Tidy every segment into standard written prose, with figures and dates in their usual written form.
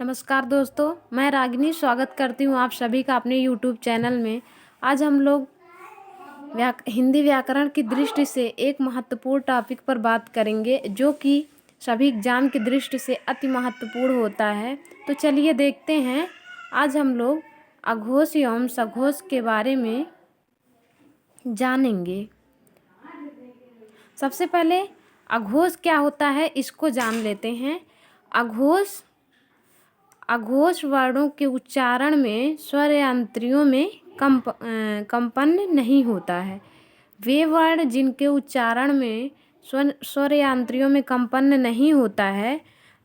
नमस्कार दोस्तों, मैं रागिनी स्वागत करती हूँ आप सभी का अपने YouTube चैनल में। आज हम लोग हिंदी व्याकरण की दृष्टि से एक महत्वपूर्ण टॉपिक पर बात करेंगे जो कि सभी एग्जाम की दृष्टि से अति महत्वपूर्ण होता है। तो चलिए देखते हैं, आज हम लोग अघोष एवं सघोष के बारे में जानेंगे। सबसे पहले अघोष क्या होता है इसको जान लेते हैं। अघोष वर्णों के उच्चारण में स्वरयंत्रियों में कंपन नहीं होता है। वे वर्ण जिनके उच्चारण में स्वरयंत्रियों में कंपन नहीं होता है,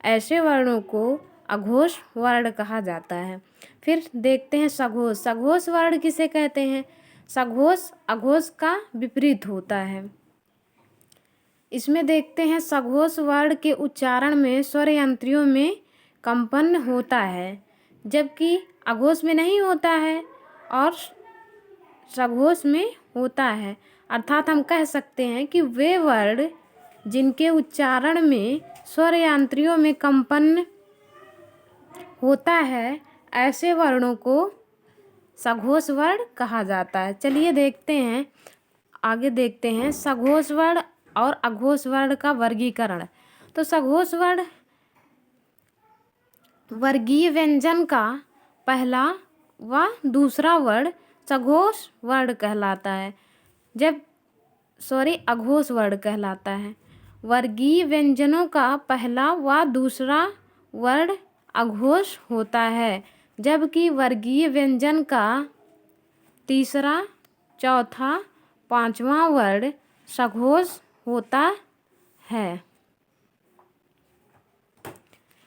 ऐसे वर्णों को अघोष वर्ण कहा जाता है। फिर देखते हैं सघोष। सघोष वर्ण किसे कहते हैं? सघोष अघोष का विपरीत होता है। इसमें देखते हैं सघोष वर्ण के उच्चारण में स्वरयंत्रियों में कंपन होता है, जबकि अघोष में नहीं होता है और सघोष में होता है। अर्थात हम कह सकते हैं कि वे वर्ण जिनके उच्चारण में स्वरयंत्रियों में कंपन होता है, ऐसे वर्णों को सघोष वर्ण कहा जाता है। चलिए देखते हैं, आगे देखते हैं सघोष वर्ण और अघोष वर्ण का वर्गीकरण। तो सघोष वर्ण वर्गीय व्यंजन का पहला व दूसरा वर्ण सघोष वर्ण कहलाता है, अघोष वर्ण कहलाता है। वर्गीय व्यंजनों का पहला व दूसरा वर्ण अघोष होता है, जबकि वर्गीय व्यंजन का तीसरा, चौथा, पांचवा वर्ण सघोष होता है।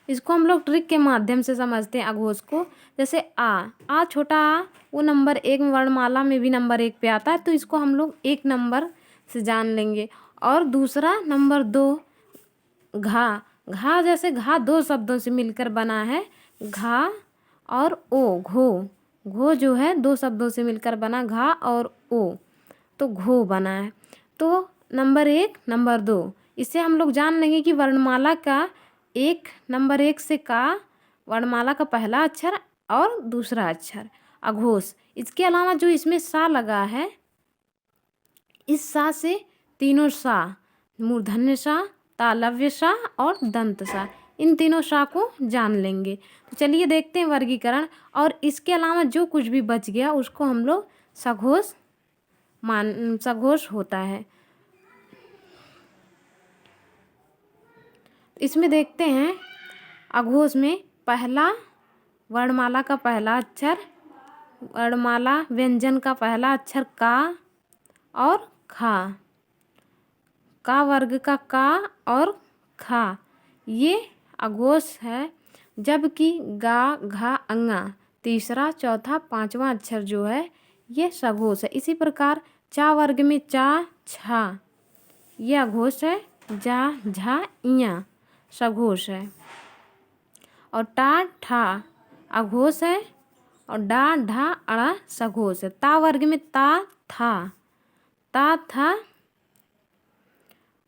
इसको हम लोग ट्रिक के माध्यम से समझते हैं अघोष को। जैसे आ छोटा आ वो नंबर 1 वर्णमाला में भी नंबर 1 पे आता है, तो इसको हम लोग 1 नंबर से जान लेंगे। और दूसरा नंबर 2 घा जैसे घा 2 शब्दों से मिलकर बना है, घा और ओ, घो जो है 2 शब्दों से मिलकर बना, घा और ओ, तो घो बना है। तो नंबर 1 नंबर 2 इससे हम लोग जान लेंगे कि वर्णमाला का नंबर 1 से का वर्णमाला का पहला अक्षर और दूसरा अक्षर अघोष। इसके अलावा जो इसमें सा लगा है, इस सा से तीनों सा, मूर्धन्य सा, तालव्य सा और दंत सा, इन तीनों सा को जान लेंगे। तो चलिए देखते हैं वर्गीकरण। और इसके अलावा जो कुछ भी बच गया उसको हम लोग सघोष होता है। इसमें देखते हैं अघोष में पहला वर्णमाला का पहला अक्षर, वर्णमाला व्यंजन का पहला अक्षर का और खा, का वर्ग का का और खा, ये अघोष है। जबकि गा, घा, अंगा तीसरा, चौथा, पांचवा अक्षर जो है ये सघोष है। इसी प्रकार चा वर्ग में चा, छा, ये अघोष है। जा, झा, इया सघोष है। और टा, ठा अघोष है। और डा, ढा, अड़ा सघोष है। ता वर्ग में ता, था,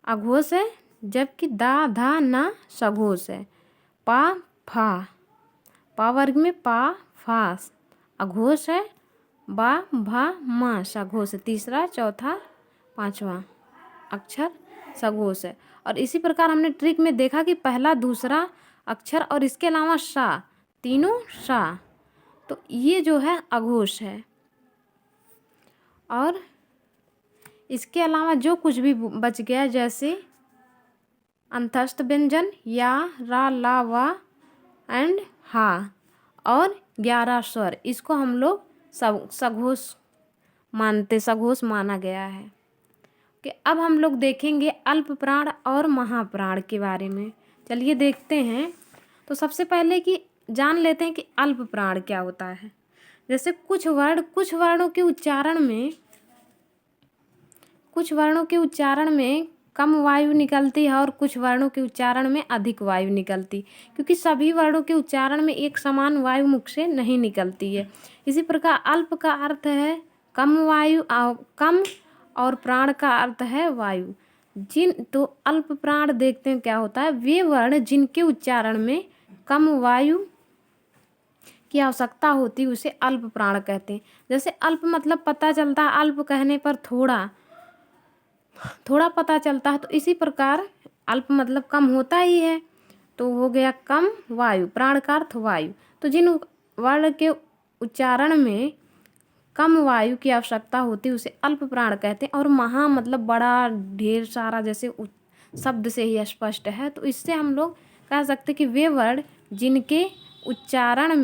अघोष है, जबकि दा, धा, ना सघोष है। पा, फा, पा वर्ग में पा, फा अघोष है। बा, भा, मा सघोष है। तीसरा, चौथा, पांचवा अक्षर सघोष है। और इसी प्रकार हमने ट्रिक में देखा कि पहला दूसरा अक्षर और इसके अलावा सा, तीनों सा, तो ये जो है अघोष है। और इसके अलावा जो कुछ भी बच गया, जैसे अंतस्थ व्यंजन या, रा, ला, वा एंड हा और 11 स्वर, इसको हम लोग सघोष माना गया है। कि अब हम लोग देखेंगे अल्प प्राण और महाप्राण के बारे में। चलिए देखते हैं। तो सबसे पहले कि जान लेते हैं कि अल्प प्राण क्या होता है। जैसे कुछ वर्णों के उच्चारण में कम वायु निकलती है और कुछ वर्णों के उच्चारण में अधिक वायु निकलती, क्योंकि सभी वर्णों के उच्चारण में एक समान वायु मुख से नहीं निकलती है। इसी प्रकार अल्प का अर्थ है कम वायु, कम, और प्राण का अर्थ है वायु। तो अल्प प्राण देखते हैं क्या होता है। वे वर्ण जिनके उच्चारण में कम वायु की आवश्यकता होती है उसे अल्प प्राण कहते हैं। जैसे अल्प मतलब पता चलता है, अल्प कहने पर थोड़ा थोड़ा पता चलता है, तो इसी प्रकार अल्प मतलब कम होता ही है। तो हो गया कम वायु, प्राण का अर्थ वायु। तो जिन वर्ण के उच्चारण में कम वायु की आवश्यकता होती है उसे अल्प प्राण कहते हैं। और महा मतलब बड़ा, ढेर सारा, जैसे शब्द से ही स्पष्ट है। तो इससे हम लोग कह सकते कि वे वर्ण जिनके उच्चारण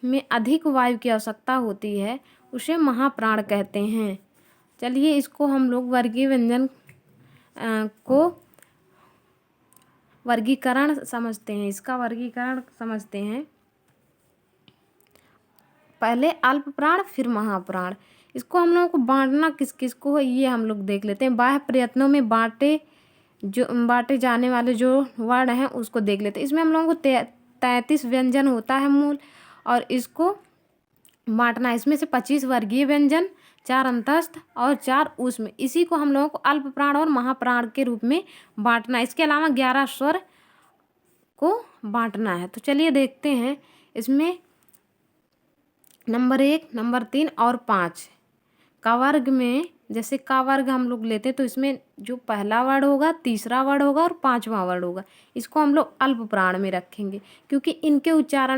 में अधिक वायु की आवश्यकता होती है उसे महाप्राण कहते हैं। चलिए इसको हम लोग वर्गीय व्यंजन को वर्गीकरण समझते हैं, इसका वर्गीकरण समझते हैं। पहले अल्प प्राण फिर महाप्राण। इसको हम लोगों को बांटना किस किस को है ये हम लोग देख लेते हैं। बाह्य प्रयत्नों में बांटे जाने वाले जो वर्ण हैं उसको देख लेते हैं। इसमें हम लोगों को 33 व्यंजन होता है मूल, और इसको बांटना, इसमें से 25 वर्गीय व्यंजन, 4 अंतस्थ और 4 ऊष्म। इसी को हम लोगों को अल्प प्राण और महाप्राण के रूप में बांटना है। इसके अलावा 11 स्वर को बांटना है। तो चलिए देखते हैं। इसमें नंबर 1, नंबर 3 और 5 का वर्ग में, जैसे का वर्ग हम लोग लेते हैं तो इसमें जो पहला वर्ड होगा, तीसरा वर्ड होगा और 5वां वर्ड होगा, इसको हम लोग अल्प प्राण में रखेंगे क्योंकि इनके उच्चारण